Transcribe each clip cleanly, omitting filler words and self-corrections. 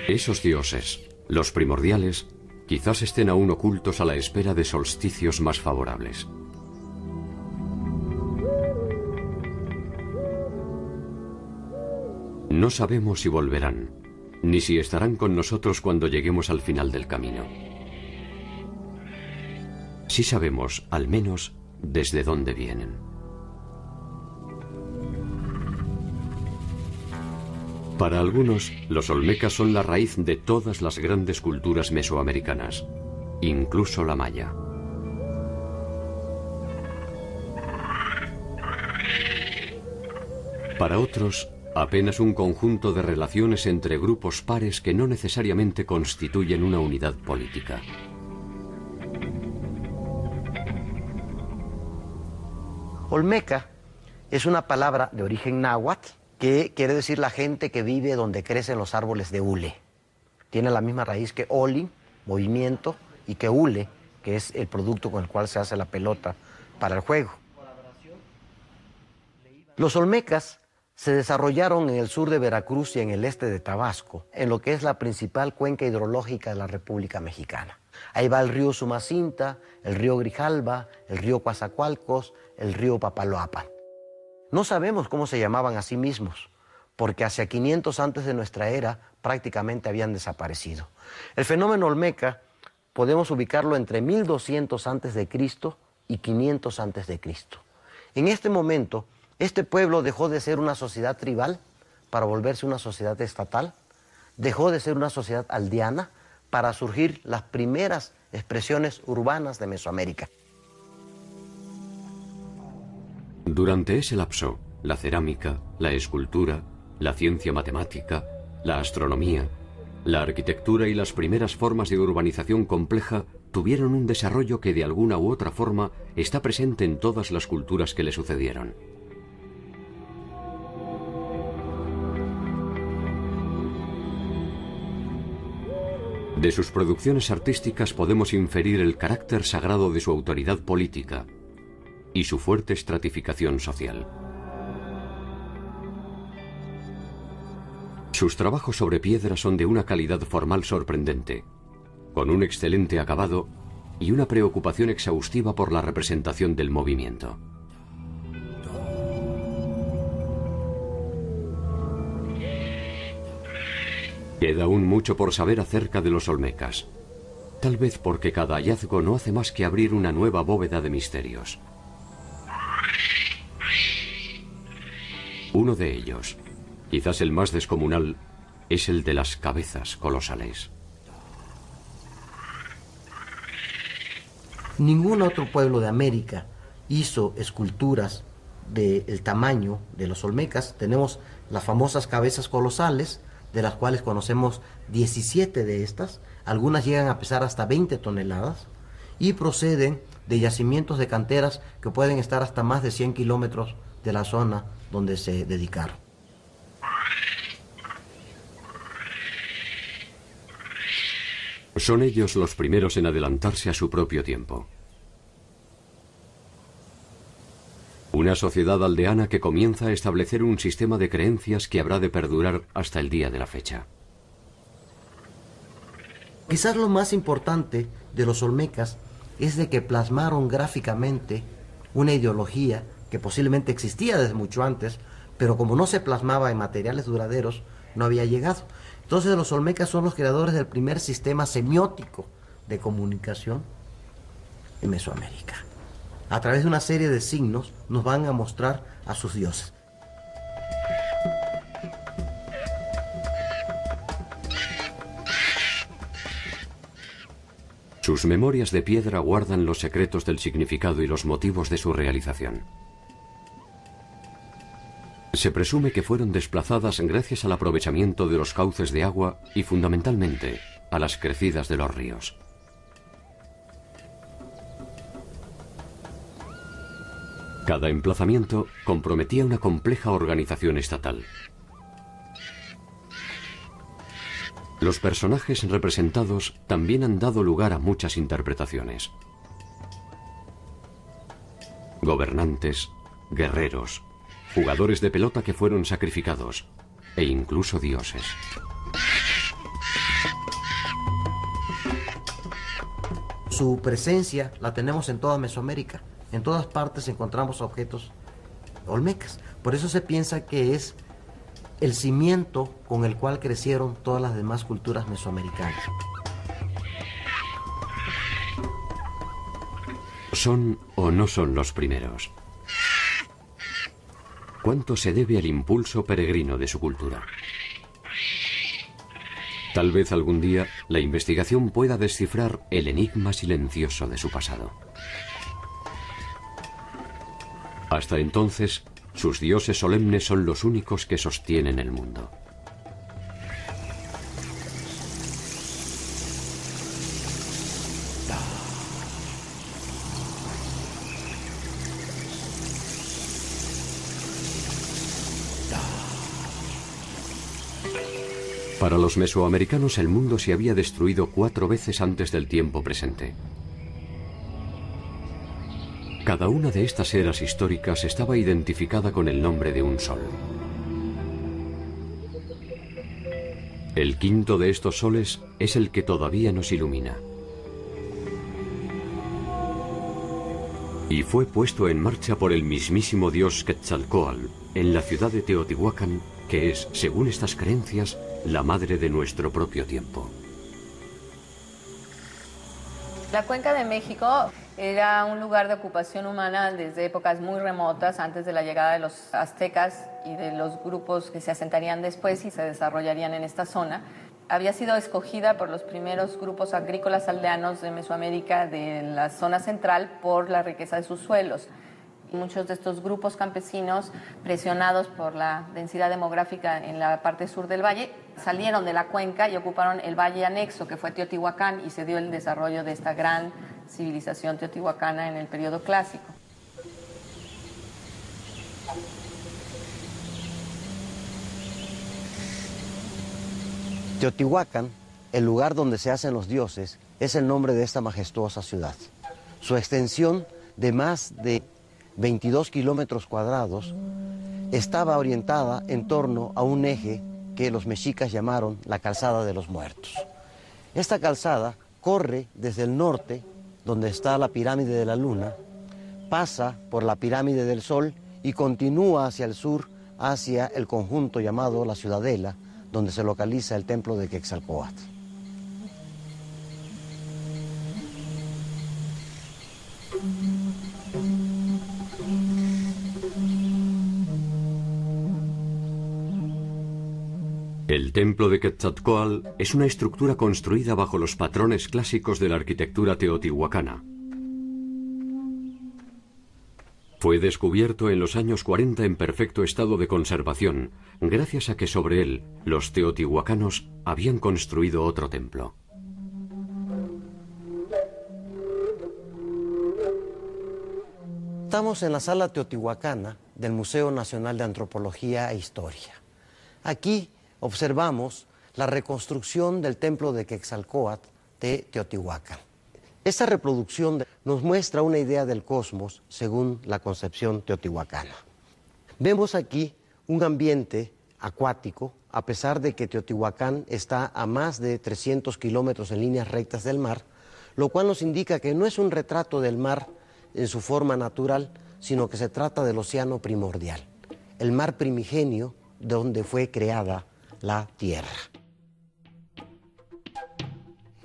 Esos dioses, los primordiales, quizás estén aún ocultos a la espera de solsticios más favorables. No sabemos si volverán, ni si estarán con nosotros cuando lleguemos al final del camino. Sí sabemos, al menos, desde dónde vienen. Para algunos, los olmecas son la raíz de todas las grandes culturas mesoamericanas, incluso la maya. Para otros, apenas un conjunto de relaciones entre grupos pares que no necesariamente constituyen una unidad política. Olmeca es una palabra de origen náhuatl que quiere decir la gente que vive donde crecen los árboles de hule. Tiene la misma raíz que oli, movimiento, y que hule, que es el producto con el cual se hace la pelota para el juego. Los olmecas se desarrollaron en el sur de Veracruz y en el este de Tabasco, en lo que es la principal cuenca hidrológica de la República Mexicana. Ahí va el río Sumacinta, el río Grijalba, el río Coatzacoalcos, el río Papaloapan. No sabemos cómo se llamaban a sí mismos, porque hacia 500 antes de nuestra era prácticamente habían desaparecido. El fenómeno olmeca podemos ubicarlo entre 1200 antes de Cristo y 500 antes de Cristo. En este momento, este pueblo dejó de ser una sociedad tribal para volverse una sociedad estatal, dejó de ser una sociedad aldeana para surgir las primeras expresiones urbanas de Mesoamérica. Durante ese lapso, la cerámica, la escultura, la ciencia matemática, la astronomía, la arquitectura y las primeras formas de urbanización compleja tuvieron un desarrollo que de alguna u otra forma está presente en todas las culturas que le sucedieron. De sus producciones artísticas podemos inferir el carácter sagrado de su autoridad política y su fuerte estratificación social. Sus trabajos sobre piedra son de una calidad formal sorprendente, con un excelente acabado y una preocupación exhaustiva por la representación del movimiento. Queda aún mucho por saber acerca de los olmecas, tal vez porque cada hallazgo no hace más que abrir una nueva bóveda de misterios. Uno de ellos, quizás el más descomunal, es el de las cabezas colosales. Ningún otro pueblo de América hizo esculturas del tamaño de los olmecas. Tenemos las famosas cabezas colosales, de las cuales conocemos 17 de estas. Algunas llegan a pesar hasta 20 toneladas y proceden de yacimientos de canteras que pueden estar hasta más de 100 kilómetros de la zona donde se dedicaron. Son ellos los primeros en adelantarse a su propio tiempo. Una sociedad aldeana que comienza a establecer un sistema de creencias que habrá de perdurar hasta el día de la fecha. Quizás lo más importante de los olmecas es de que plasmaron gráficamente una ideología que posiblemente existía desde mucho antes, pero como no se plasmaba en materiales duraderos, no había llegado. Entonces los olmecas son los creadores del primer sistema semiótico de comunicación en Mesoamérica. A través de una serie de signos nos van a mostrar a sus dioses. Sus memorias de piedra guardan los secretos del significado y los motivos de su realización. Se presume que fueron desplazadas gracias al aprovechamiento de los cauces de agua y fundamentalmente a las crecidas de los ríos. Cada emplazamiento comprometía una compleja organización estatal. Los personajes representados también han dado lugar a muchas interpretaciones. gobernantes, guerreros, jugadores de pelota que fueron sacrificados e incluso dioses. Su presencia la tenemos en toda Mesoamérica. En todas partes encontramos objetos olmecas. Por eso se piensa que es el cimiento con el cual crecieron todas las demás culturas mesoamericanas. ¿Son o no son los primeros? ¿Cuánto se debe al impulso peregrino de su cultura? Tal vez algún día la investigación pueda descifrar el enigma silencioso de su pasado. Hasta entonces, sus dioses solemnes son los únicos que sostienen el mundo. Para los mesoamericanos el mundo se había destruido 4 veces antes del tiempo presente. Cada una de estas eras históricas estaba identificada con el nombre de un sol. El quinto de estos soles es el que todavía nos ilumina. Y fue puesto en marcha por el mismísimo dios Quetzalcóatl en la ciudad de Teotihuacán, que es, según estas creencias, la madre de nuestro propio tiempo. La Cuenca de México era un lugar de ocupación humana desde épocas muy remotas, antes de la llegada de los aztecas y de los grupos que se asentarían después y se desarrollarían en esta zona. Había sido escogida por los primeros grupos agrícolas aldeanos de Mesoamérica de la zona central por la riqueza de sus suelos. Muchos de estos grupos campesinos, presionados por la densidad demográfica en la parte sur del valle, salieron de la cuenca y ocuparon el valle anexo, que fue Teotihuacán, y se dio el desarrollo de esta gran civilización teotihuacana en el periodo clásico. Teotihuacán, el lugar donde se hacen los dioses, es el nombre de esta majestuosa ciudad. Su extensión de más de 22 kilómetros cuadrados estaba orientada en torno a un eje que los mexicas llamaron la Calzada de los Muertos. Esta calzada corre desde el norte, donde está la pirámide de la Luna, pasa por la pirámide del Sol y continúa hacia el sur, hacia el conjunto llamado la Ciudadela, donde se localiza el templo de Quetzalcóatl. El templo de Quetzalcóatl es una estructura construida bajo los patrones clásicos de la arquitectura teotihuacana. Fue descubierto en los años 40 en perfecto estado de conservación, gracias a que sobre él los teotihuacanos habían construido otro templo. Estamos en la sala teotihuacana del Museo Nacional de Antropología e Historia. Aquí observamos la reconstrucción del templo de Quetzalcóatl de Teotihuacán. Esta reproducción nos muestra una idea del cosmos según la concepción teotihuacana. Vemos aquí un ambiente acuático, a pesar de que Teotihuacán está a más de 300 kilómetros en líneas rectas del mar, lo cual nos indica que no es un retrato del mar en su forma natural, sino que se trata del océano primordial, el mar primigenio donde fue creada la tierra.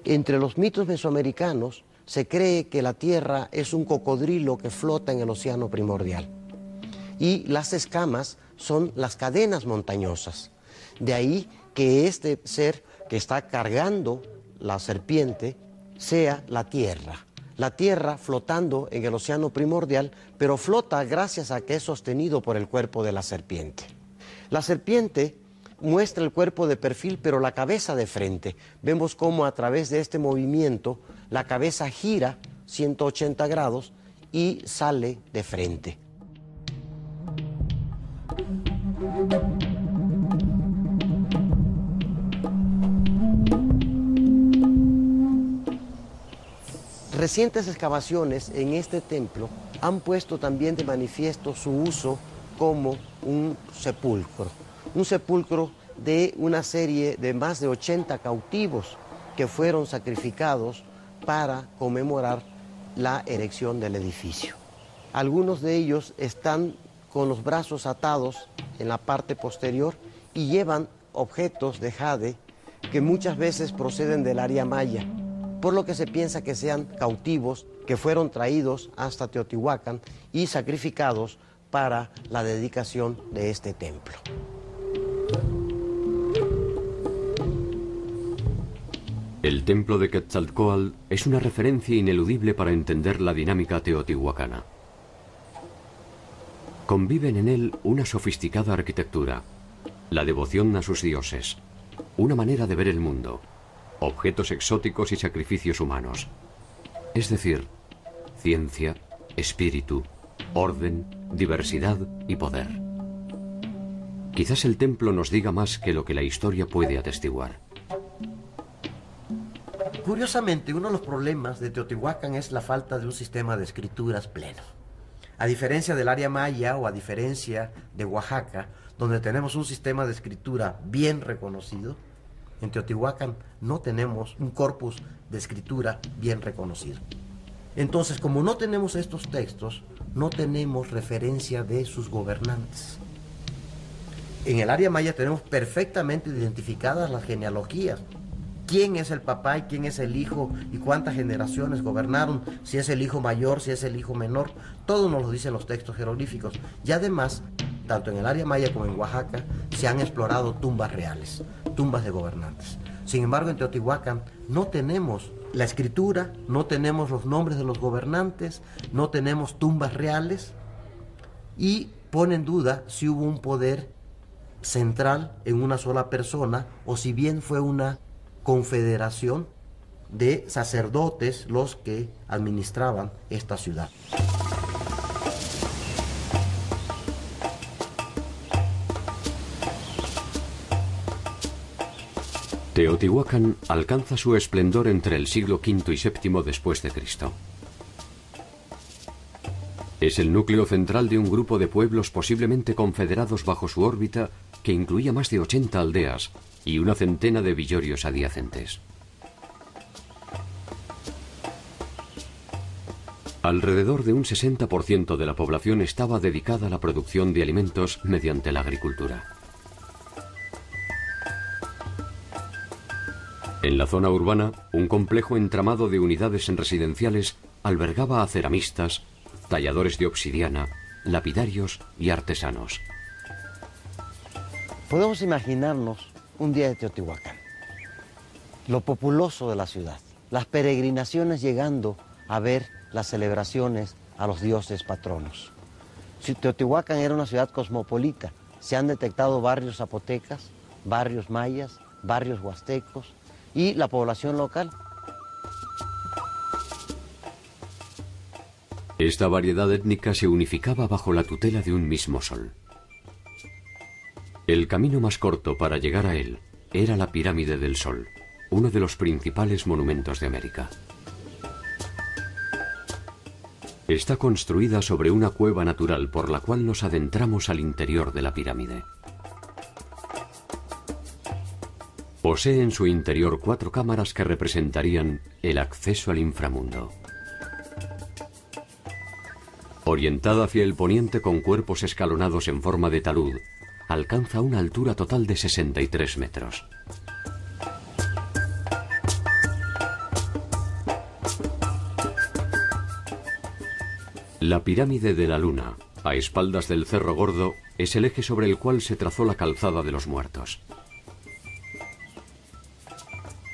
Entre los mitos mesoamericanos se cree que la tierra es un cocodrilo que flota en el océano primordial y las escamas son las cadenas montañosas. De ahí que este ser que está cargando la serpiente sea la tierra flotando en el océano primordial, pero flota gracias a que es sostenido por el cuerpo de la serpiente. La serpiente muestra el cuerpo de perfil, pero la cabeza de frente. Vemos cómo a través de este movimiento la cabeza gira 180 grados y sale de frente. Recientes excavaciones en este templo han puesto también de manifiesto su uso como un sepulcro de una serie de más de 80 cautivos que fueron sacrificados para conmemorar la erección del edificio. Algunos de ellos están con los brazos atados en la parte posterior y llevan objetos de jade que muchas veces proceden del área maya, por lo que se piensa que sean cautivos que fueron traídos hasta Teotihuacán y sacrificados para la dedicación de este templo. El templo de Quetzalcóatl es una referencia ineludible para entender la dinámica teotihuacana. Conviven en él una sofisticada arquitectura, la devoción a sus dioses, una manera de ver el mundo, objetos exóticos y sacrificios humanos. Es decir, ciencia, espíritu, orden, diversidad y poder. Quizás el templo nos diga más que lo que la historia puede atestiguar. Curiosamente, uno de los problemas de Teotihuacán es la falta de un sistema de escrituras pleno. A diferencia del área maya o a diferencia de Oaxaca, donde tenemos un sistema de escritura bien reconocido, en Teotihuacán no tenemos un corpus de escritura bien reconocido. Entonces, como no tenemos estos textos, no tenemos referencia de sus gobernantes. En el área maya tenemos perfectamente identificadas las genealogías. Quién es el papá y quién es el hijo y cuántas generaciones gobernaron, si es el hijo mayor, si es el hijo menor, todo nos lo dicen los textos jeroglíficos. Y además, tanto en el área maya como en Oaxaca, se han explorado tumbas reales, tumbas de gobernantes. Sin embargo, en Teotihuacán no tenemos la escritura, no tenemos los nombres de los gobernantes, no tenemos tumbas reales y pone en duda si hubo un poder central en una sola persona o si bien fue una confederación de sacerdotes los que administraban esta ciudad. Teotihuacán alcanza su esplendor entre el siglo V y VII después de Cristo. Es el núcleo central de un grupo de pueblos posiblemente confederados bajo su órbita que incluía más de 80 aldeas y una centena de villorios adyacentes. Alrededor de un 60% de la población estaba dedicada a la producción de alimentos mediante la agricultura. En la zona urbana, un complejo entramado de unidades residenciales albergaba a ceramistas, talladores de obsidiana, lapidarios y artesanos. Podemos imaginarnos un día de Teotihuacán, lo populoso de la ciudad, las peregrinaciones llegando a ver las celebraciones a los dioses patronos. Si Teotihuacán era una ciudad cosmopolita, se han detectado barrios zapotecas, barrios mayas, barrios huastecos y la población local. Esta variedad étnica se unificaba bajo la tutela de un mismo sol. El camino más corto para llegar a él era la Pirámide del Sol, uno de los principales monumentos de América. Está construida sobre una cueva natural por la cual nos adentramos al interior de la pirámide. Posee en su interior 4 cámaras que representarían el acceso al inframundo. Orientada hacia el poniente con cuerpos escalonados en forma de talud, alcanza una altura total de 63 metros. La pirámide de la Luna, a espaldas del Cerro Gordo, es el eje sobre el cual se trazó la calzada de los muertos.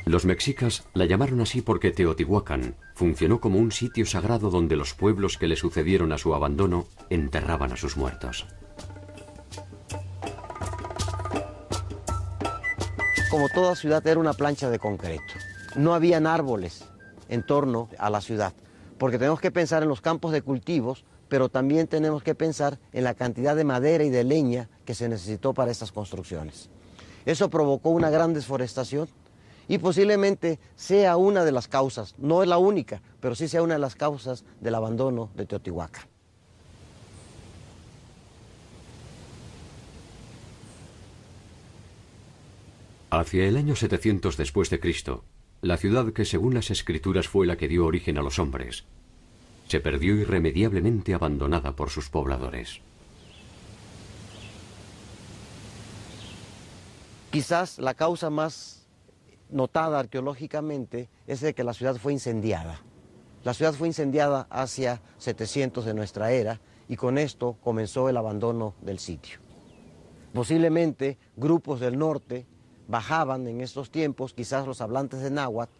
Los mexicas la llamaron así porque Teotihuacán funcionó como un sitio sagrado donde los pueblos que le sucedieron a su abandono enterraban a sus muertos. Como toda ciudad era una plancha de concreto. No habían árboles en torno a la ciudad, porque tenemos que pensar en los campos de cultivos, pero también tenemos que pensar en la cantidad de madera y de leña que se necesitó para estas construcciones. Eso provocó una gran desforestación y posiblemente sea una de las causas, no es la única, pero sí sea una de las causas del abandono de Teotihuacán. Hacia el año 700 después de Cristo, la ciudad que según las escrituras fue la que dio origen a los hombres, se perdió irremediablemente abandonada por sus pobladores. Quizás la causa más notada arqueológicamente es de que la ciudad fue incendiada. La ciudad fue incendiada hacia 700 de nuestra era y con esto comenzó el abandono del sitio. Posiblemente grupos del norte bajaban en estos tiempos, quizás los hablantes de náhuatl,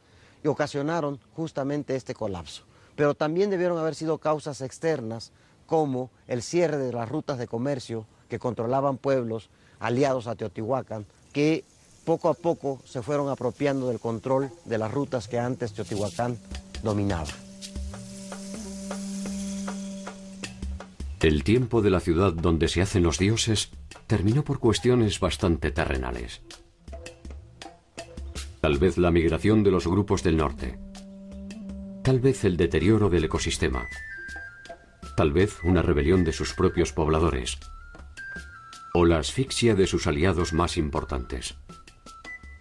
y ocasionaron justamente este colapso. Pero también debieron haber sido causas externas, como el cierre de las rutas de comercio que controlaban pueblos aliados a Teotihuacán, que poco a poco se fueron apropiando del control de las rutas que antes Teotihuacán dominaba. El tiempo de la ciudad donde se hacen los dioses terminó por cuestiones bastante terrenales. Tal vez la migración de los grupos del norte. Tal vez el deterioro del ecosistema. Tal vez una rebelión de sus propios pobladores. O la asfixia de sus aliados más importantes.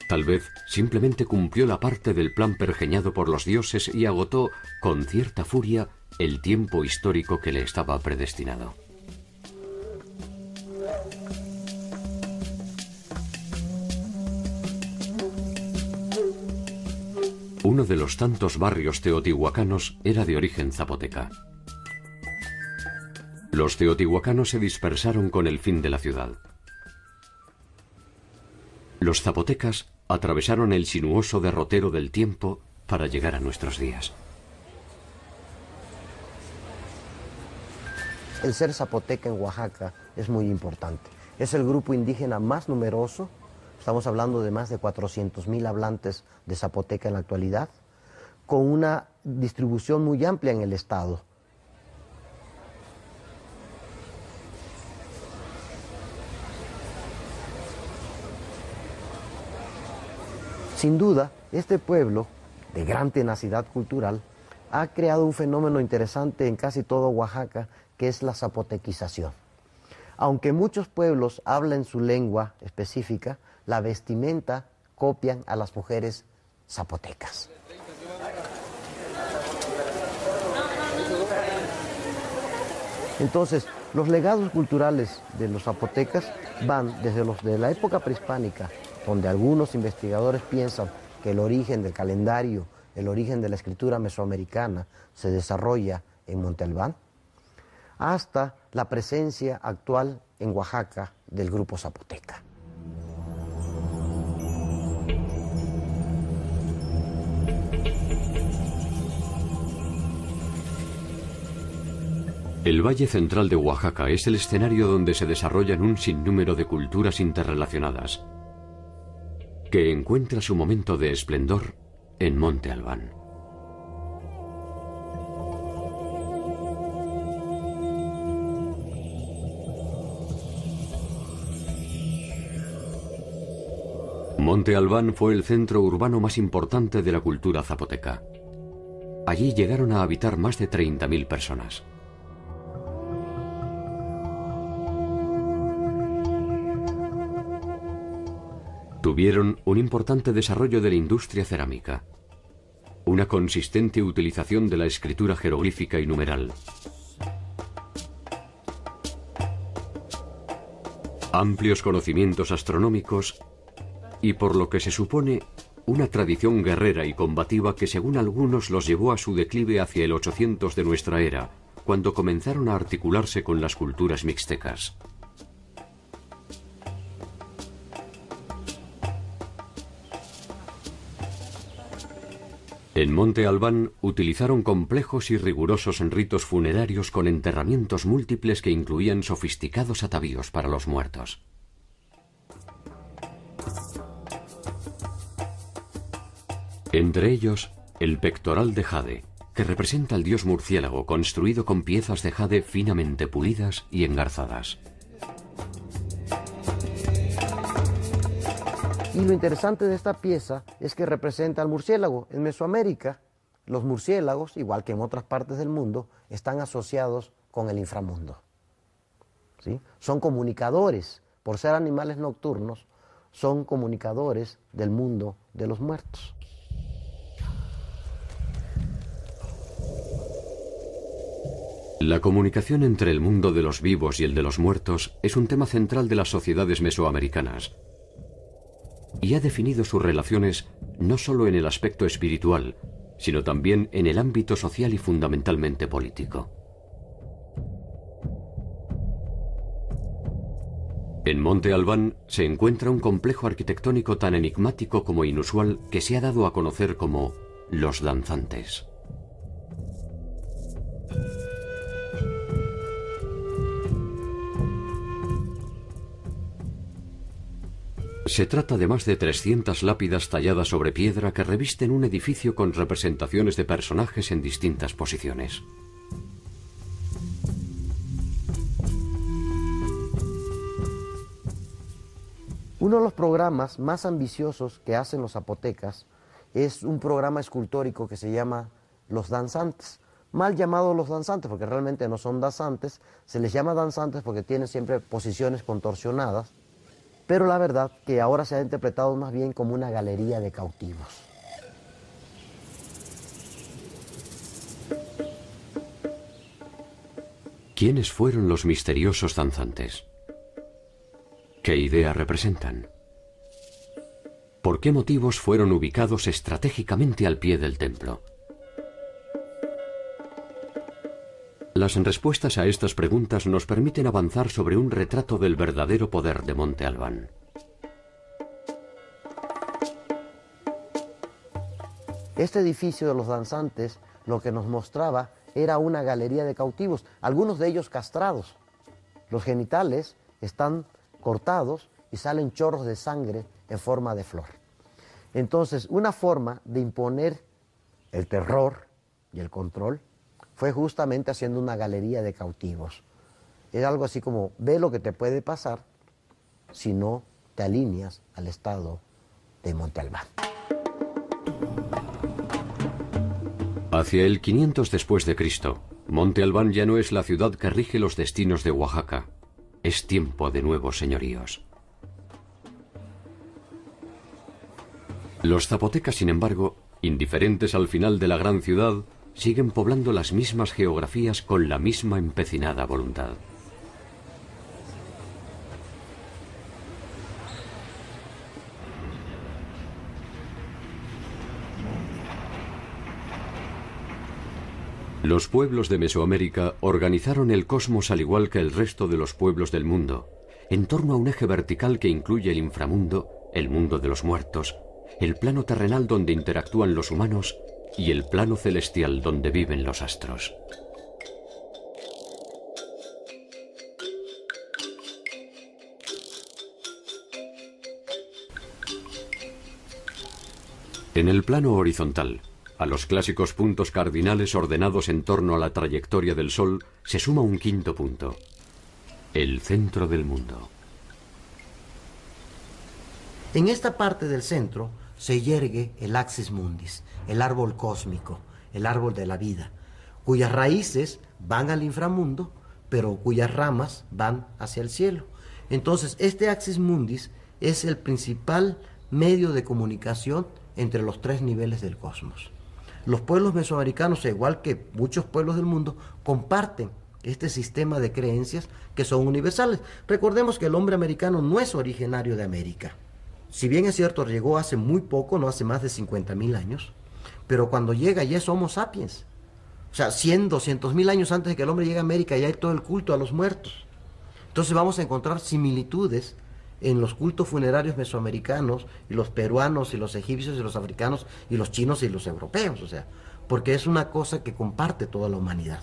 Tal vez simplemente cumplió la parte del plan pergeñado por los dioses y agotó, con cierta furia, el tiempo histórico que le estaba predestinado. Uno de los tantos barrios teotihuacanos era de origen zapoteca. Los teotihuacanos se dispersaron con el fin de la ciudad. Los zapotecas atravesaron el sinuoso derrotero del tiempo para llegar a nuestros días. El ser zapoteca en Oaxaca es muy importante. Es el grupo indígena más numeroso. Estamos hablando de más de 400,000 hablantes de zapoteca en la actualidad, con una distribución muy amplia en el estado. Sin duda, este pueblo, de gran tenacidad cultural, ha creado un fenómeno interesante en casi todo Oaxaca, que es la zapotequización. Aunque muchos pueblos hablan su lengua específica, la vestimenta copian a las mujeres zapotecas. Entonces, los legados culturales de los zapotecas van desde los de la época prehispánica, donde algunos investigadores piensan que el origen del calendario, el origen de la escritura mesoamericana se desarrolla en Monte Albán, hasta la presencia actual en Oaxaca del grupo zapoteca. El Valle Central de Oaxaca es el escenario donde se desarrollan un sinnúmero de culturas interrelacionadas, que encuentra su momento de esplendor en Monte Albán. Monte Albán fue el centro urbano más importante de la cultura zapoteca. Allí llegaron a habitar más de 30.000 personas. Tuvieron un importante desarrollo de la industria cerámica, una consistente utilización de la escritura jeroglífica y numeral, amplios conocimientos astronómicos y, por lo que se supone, una tradición guerrera y combativa que según algunos los llevó a su declive hacia el 800 de nuestra era, cuando comenzaron a articularse con las culturas mixtecas. En Monte Albán utilizaron complejos y rigurosos ritos funerarios con enterramientos múltiples que incluían sofisticados atavíos para los muertos. Entre ellos, el pectoral de jade, que representa al dios murciélago construido con piezas de jade finamente pulidas y engarzadas. Y lo interesante de esta pieza es que representa al murciélago. En Mesoamérica, los murciélagos, igual que en otras partes del mundo, están asociados con el inframundo, ¿sí? Son comunicadores, por ser animales nocturnos, son comunicadores del mundo de los muertos. La comunicación entre el mundo de los vivos y el de los muertos es un tema central de las sociedades mesoamericanas y ha definido sus relaciones no solo en el aspecto espiritual, sino también en el ámbito social y fundamentalmente político. En Monte Albán se encuentra un complejo arquitectónico tan enigmático como inusual que se ha dado a conocer como Los Danzantes. Se trata de más de 300 lápidas talladas sobre piedra que revisten un edificio con representaciones de personajes en distintas posiciones. Uno de los programas más ambiciosos que hacen los zapotecas es un programa escultórico que se llama Los Danzantes. Mal llamado Los Danzantes porque realmente no son danzantes, se les llama danzantes porque tienen siempre posiciones contorsionadas, pero la verdad que ahora se ha interpretado más bien como una galería de cautivos. ¿Quiénes fueron los misteriosos danzantes? ¿Qué idea representan? ¿Por qué motivos fueron ubicados estratégicamente al pie del templo? Las respuestas a estas preguntas nos permiten avanzar sobre un retrato del verdadero poder de Monte Albán. Este edificio de los danzantes lo que nos mostraba era una galería de cautivos, algunos de ellos castrados. Los genitales están cortados y salen chorros de sangre en forma de flor. Entonces, una forma de imponer el terror y el control fue justamente haciendo una galería de cautivos. Es algo así como, ve lo que te puede pasar si no te alineas al estado de Monte Albán. Hacia el 500 después de Cristo, Monte Albán ya no es la ciudad que rige los destinos de Oaxaca. Es tiempo de nuevos señoríos. Los zapotecas, sin embargo, indiferentes al final de la gran ciudad, siguen poblando las mismas geografías con la misma empecinada voluntad. Los pueblos de Mesoamérica organizaron el cosmos al igual que el resto de los pueblos del mundo, en torno a un eje vertical que incluye el inframundo, el mundo de los muertos, el plano terrenal donde interactúan los humanos y el plano celestial donde viven los astros. En el plano horizontal, a los clásicos puntos cardinales ordenados en torno a la trayectoria del Sol se suma un quinto punto, el centro del mundo. En esta parte del centro se yergue el Axis Mundis, el árbol cósmico, el árbol de la vida, cuyas raíces van al inframundo, pero cuyas ramas van hacia el cielo. Entonces, este Axis Mundis es el principal medio de comunicación entre los tres niveles del cosmos. Los pueblos mesoamericanos, igual que muchos pueblos del mundo, comparten este sistema de creencias que son universales. Recordemos que el hombre americano no es originario de América. Si bien es cierto, llegó hace muy poco, no hace más de 50.000 años, pero cuando llega ya es Homo sapiens. O sea, 100, 200.000 años antes de que el hombre llegue a América ya hay todo el culto a los muertos. Entonces vamos a encontrar similitudes en los cultos funerarios mesoamericanos y los peruanos y los egipcios y los africanos y los chinos y los europeos, o sea, porque es una cosa que comparte toda la humanidad.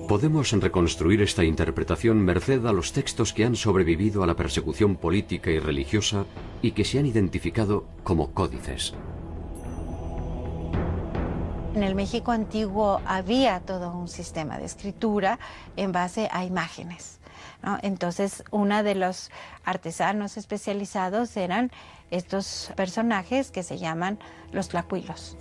Podemos reconstruir esta interpretación merced a los textos que han sobrevivido a la persecución política y religiosa y que se han identificado como códices. En el México antiguo había todo un sistema de escritura en base a imágenes, ¿no? Entonces, uno de los artesanos especializados eran estos personajes que se llaman los tlacuilos,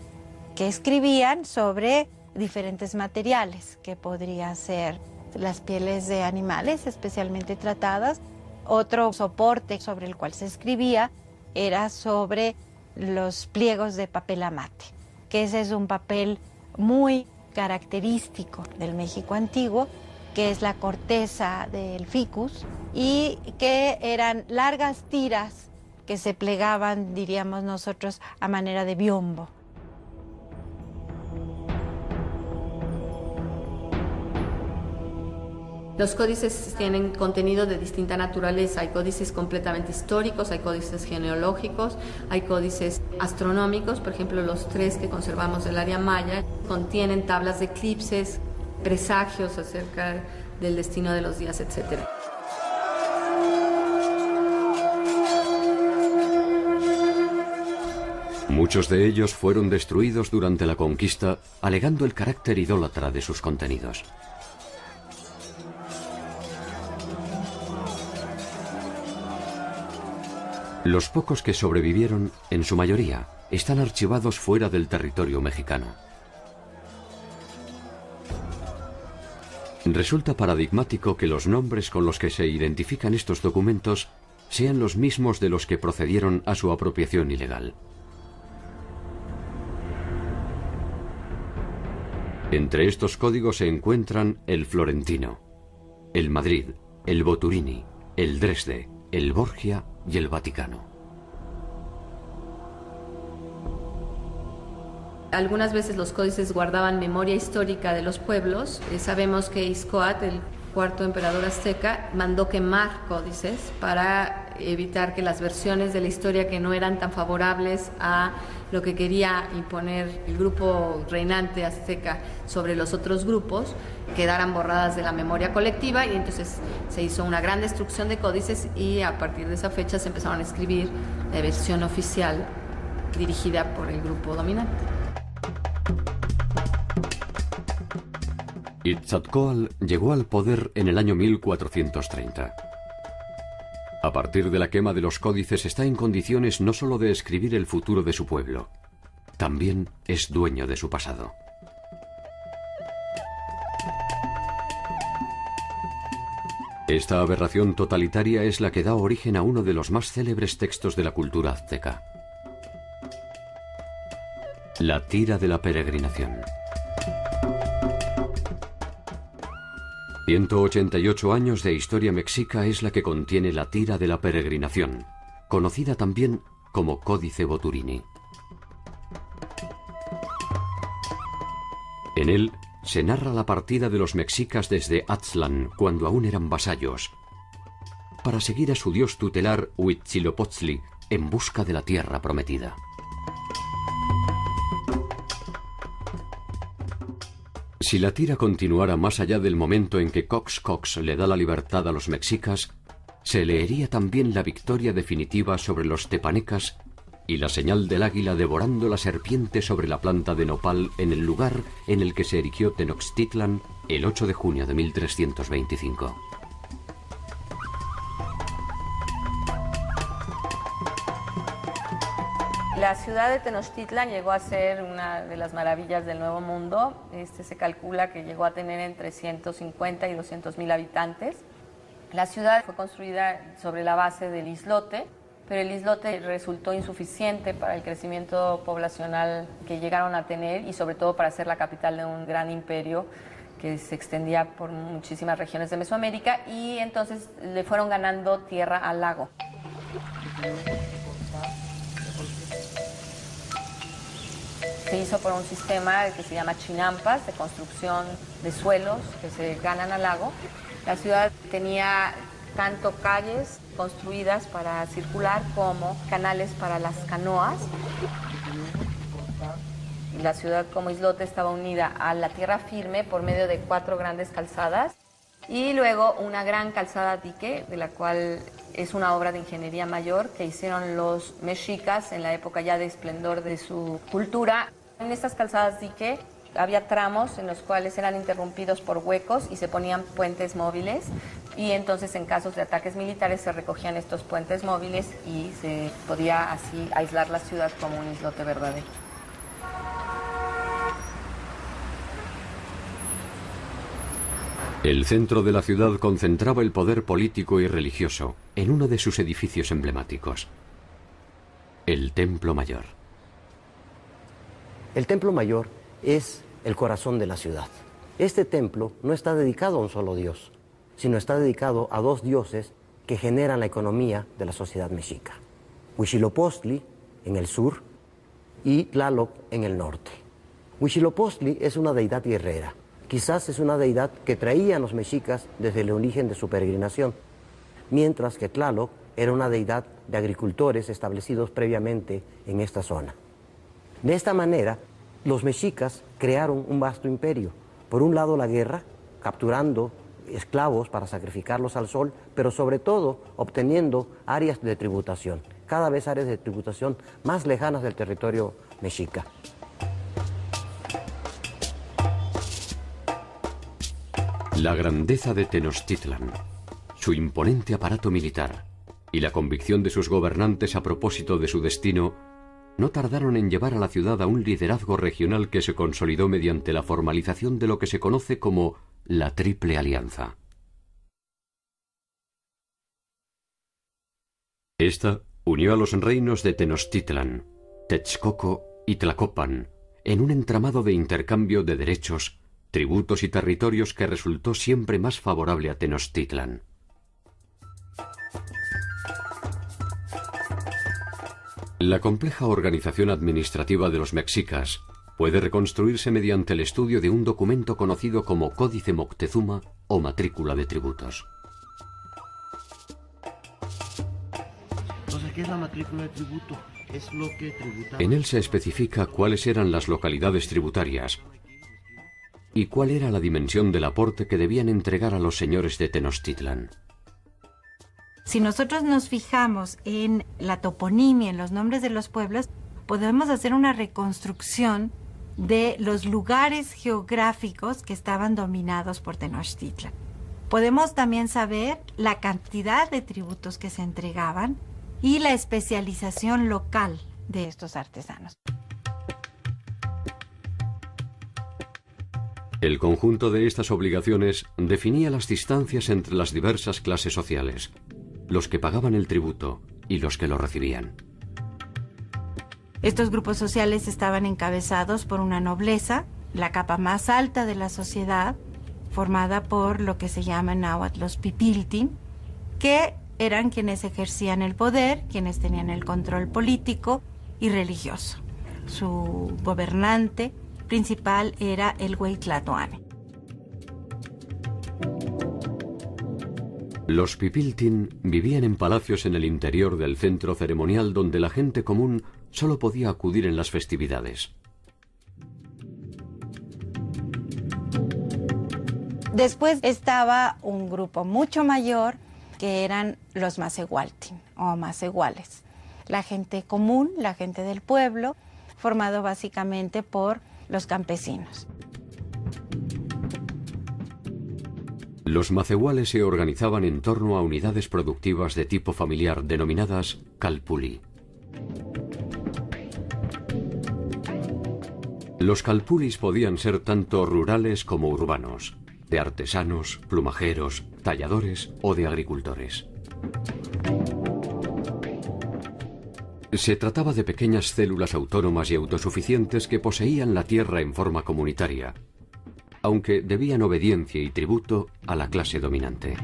que escribían sobre diferentes materiales, que podría ser las pieles de animales especialmente tratadas. Otro soporte sobre el cual se escribía era sobre los pliegos de papel amate, que ese es un papel muy característico del México antiguo, que es la corteza del ficus, y que eran largas tiras que se plegaban, diríamos nosotros, a manera de biombo. Los códices tienen contenido de distinta naturaleza. Hay códices completamente históricos, hay códices genealógicos, hay códices astronómicos. Por ejemplo, los 3 que conservamos del área maya contienen tablas de eclipses, presagios acerca del destino de los días, etc. Muchos de ellos fueron destruidos durante la conquista, alegando el carácter idólatra de sus contenidos. Los pocos que sobrevivieron, en su mayoría, están archivados fuera del territorio mexicano. Resulta paradigmático que los nombres con los que se identifican estos documentos sean los mismos de los que procedieron a su apropiación ilegal. Entre estos códigos se encuentran el Florentino, el Madrid, el Boturini, el Dresde, el Borgia y el Vaticano. Algunas veces los códices guardaban memoria histórica de los pueblos. Sabemos que Ixcoatl, el cuarto emperador azteca, mandó quemar códices para evitar que las versiones de la historia que no eran tan favorables a lo que quería imponer el grupo reinante azteca sobre los otros grupos quedaran borradas de la memoria colectiva, y entonces se hizo una gran destrucción de códices, y a partir de esa fecha se empezaron a escribir la versión oficial dirigida por el grupo dominante. Itzatcóatl llegó al poder en el año 1430. A partir de la quema de los códices está en condiciones no solo de escribir el futuro de su pueblo, también es dueño de su pasado. Esta aberración totalitaria es la que da origen a uno de los más célebres textos de la cultura azteca: la tira de la peregrinación. 188 años de historia mexica es la que contiene la tira de la peregrinación, conocida también como Códice Boturini. En él se narra la partida de los mexicas desde Aztlán, cuando aún eran vasallos, para seguir a su dios tutelar Huitzilopochtli en busca de la tierra prometida. Si la tira continuara más allá del momento en que Coxcox le da la libertad a los mexicas, se leería también la victoria definitiva sobre los tepanecas y la señal del águila devorando la serpiente sobre la planta de nopal en el lugar en el que se erigió Tenochtitlan el 8 de junio de 1325. La ciudad de Tenochtitlan llegó a ser una de las maravillas del Nuevo Mundo. Se calcula que llegó a tener entre 150 y 200,000 habitantes. La ciudad fue construida sobre la base del islote, pero el islote resultó insuficiente para el crecimiento poblacional que llegaron a tener, y sobre todo para ser la capital de un gran imperio que se extendía por muchísimas regiones de Mesoamérica, y entonces le fueron ganando tierra al lago. Se hizo por un sistema que se llama chinampas, de construcción de suelos que se ganan al lago. La ciudad tenía tanto calles construidas para circular como canales para las canoas. La ciudad como islote estaba unida a la tierra firme por medio de 4 grandes calzadas, y luego una gran calzada dique, de la cual es una obra de ingeniería mayor que hicieron los mexicas en la época ya de esplendor de su cultura. En estas calzadas dique había tramos en los cuales eran interrumpidos por huecos y se ponían puentes móviles, y entonces en casos de ataques militares se recogían estos puentes móviles y se podía así aislar la ciudad como un islote verdadero. El centro de la ciudad concentraba el poder político y religioso en uno de sus edificios emblemáticos, el Templo Mayor. El Templo Mayor es el corazón de la ciudad. Este templo no está dedicado a un solo dios, sino está dedicado a dos dioses que generan la economía de la sociedad mexica. Huitzilopochtli en el sur y Tlaloc en el norte. Huitzilopochtli es una deidad guerrera. Quizás es una deidad que traían los mexicas desde el origen de su peregrinación, mientras que Tlaloc era una deidad de agricultores establecidos previamente en esta zona. De esta manera, los mexicas crearon un vasto imperio. Por un lado la guerra, capturando esclavos para sacrificarlos al sol, pero sobre todo obteniendo áreas de tributación, cada vez áreas de tributación más lejanas del territorio mexica. La grandeza de Tenochtitlan, su imponente aparato militar y la convicción de sus gobernantes a propósito de su destino no tardaron en llevar a la ciudad a un liderazgo regional que se consolidó mediante la formalización de lo que se conoce como la Triple Alianza. Esta unió a los reinos de Tenochtitlan, Texcoco y Tlacopan en un entramado de intercambio de derechos, tributos y territorios que resultó siempre más favorable a Tenochtitlan. La compleja organización administrativa de los mexicas puede reconstruirse mediante el estudio de un documento conocido como Códice Moctezuma o Matrícula de Tributos. Entonces, ¿qué es la matrícula de tributo? Es lo que tributaba. En él se especifica cuáles eran las localidades tributarias y cuál era la dimensión del aporte que debían entregar a los señores de Tenochtitlan. Si nosotros nos fijamos en la toponimia, en los nombres de los pueblos, podemos hacer una reconstrucción de los lugares geográficos que estaban dominados por Tenochtitlan. Podemos también saber la cantidad de tributos que se entregaban y la especialización local de estos artesanos. El conjunto de estas obligaciones definía las distancias entre las diversas clases sociales, los que pagaban el tributo y los que lo recibían. Estos grupos sociales estaban encabezados por una nobleza, la capa más alta de la sociedad, formada por lo que se llama en náhuatl los pipiltin, que eran quienes ejercían el poder, quienes tenían el control político y religioso. Su gobernante principal era el Hueytlatoani. Los pipiltin vivían en palacios en el interior del centro ceremonial donde la gente común solo podía acudir en las festividades. Después estaba un grupo mucho mayor que eran los macehualtin o macehuales. La gente común, la gente del pueblo, formado básicamente por los campesinos. Los macehuales se organizaban en torno a unidades productivas de tipo familiar denominadas calpulli. Los calpulis podían ser tanto rurales como urbanos, de artesanos, plumajeros, talladores o de agricultores. Se trataba de pequeñas células autónomas y autosuficientes que poseían la tierra en forma comunitaria, aunque debían obediencia y tributo a la clase dominante.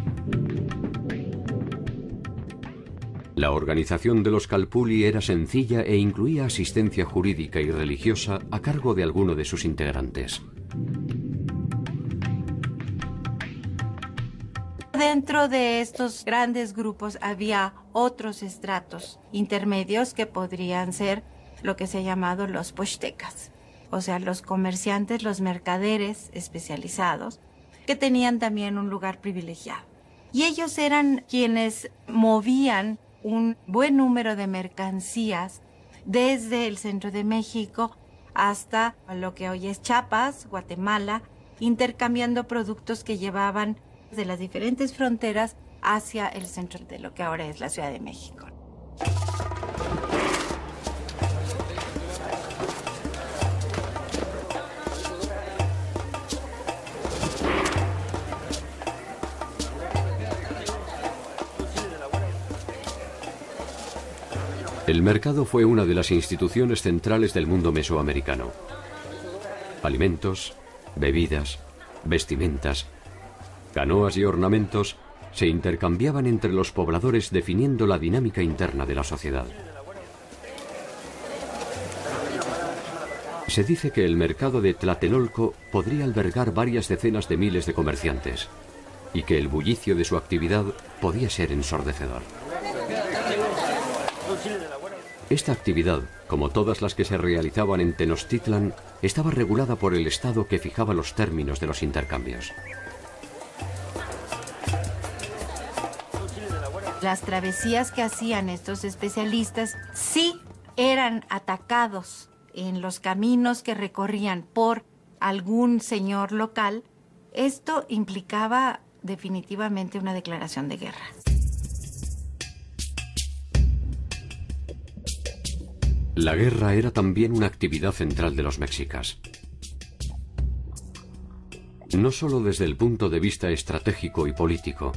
La organización de los calpulli era sencilla e incluía asistencia jurídica y religiosa a cargo de alguno de sus integrantes. Dentro de estos grandes grupos había otros estratos intermedios que podrían ser lo que se ha llamado los pochtecas, o sea, los comerciantes, los mercaderes especializados, que tenían también un lugar privilegiado. Y ellos eran quienes movían un buen número de mercancías desde el centro de México hasta lo que hoy es Chiapas, Guatemala, intercambiando productos que llevaban de las diferentes fronteras hacia el centro de lo que ahora es la Ciudad de México. El mercado fue una de las instituciones centrales del mundo mesoamericano. Alimentos, bebidas, vestimentas, canoas y ornamentos se intercambiaban entre los pobladores, definiendo la dinámica interna de la sociedad. Se dice que el mercado de Tlatelolco podría albergar varias decenas de miles de comerciantes y que el bullicio de su actividad podía ser ensordecedor. Esta actividad, como todas las que se realizaban en Tenochtitlan, estaba regulada por el Estado, que fijaba los términos de los intercambios. Las travesías que hacían estos especialistas sí eran atacados en los caminos que recorrían por algún señor local. Esto implicaba definitivamente una declaración de guerra. La guerra era también una actividad central de los mexicas. No solo desde el punto de vista estratégico y político,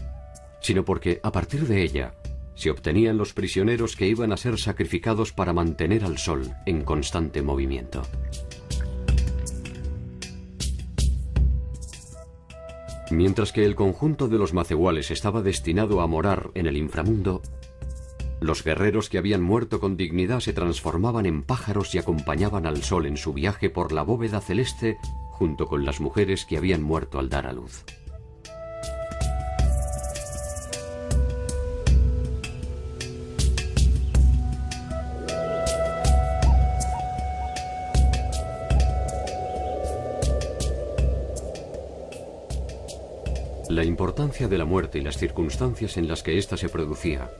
sino porque a partir de ella se obtenían los prisioneros que iban a ser sacrificados para mantener al sol en constante movimiento. Mientras que el conjunto de los macehuales estaba destinado a morar en el inframundo, los guerreros que habían muerto con dignidad se transformaban en pájaros y acompañaban al sol en su viaje por la bóveda celeste junto con las mujeres que habían muerto al dar a luz. La importancia de la muerte y las circunstancias en las que ésta se producía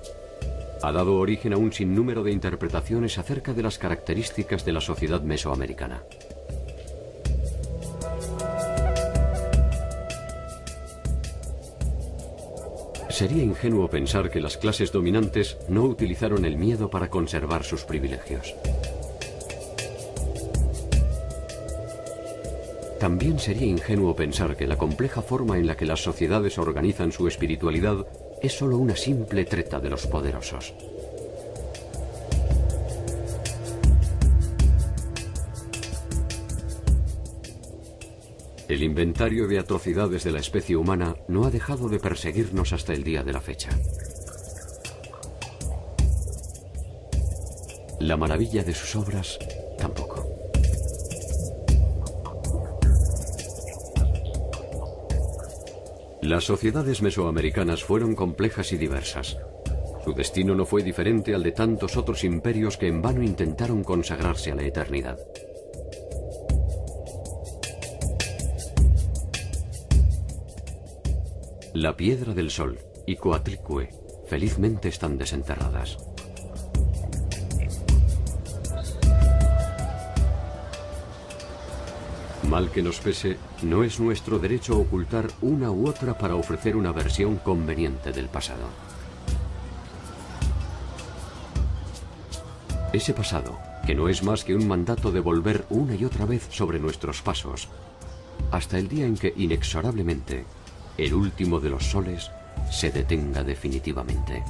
ha dado origen a un sinnúmero de interpretaciones acerca de las características de la sociedad mesoamericana. Sería ingenuo pensar que las clases dominantes no utilizaron el miedo para conservar sus privilegios. También sería ingenuo pensar que la compleja forma en la que las sociedades organizan su espiritualidad es solo una simple treta de los poderosos. El inventario de atrocidades de la especie humana no ha dejado de perseguirnos hasta el día de la fecha. La maravilla de sus obras tampoco. Las sociedades mesoamericanas fueron complejas y diversas. Su destino no fue diferente al de tantos otros imperios que en vano intentaron consagrarse a la eternidad. La Piedra del Sol y Coatlicue felizmente están desenterradas. Mal que nos pese, no es nuestro derecho ocultar una u otra para ofrecer una versión conveniente del pasado. Ese pasado, que no es más que un mandato de volver una y otra vez sobre nuestros pasos, hasta el día en que inexorablemente el último de los soles se detenga definitivamente.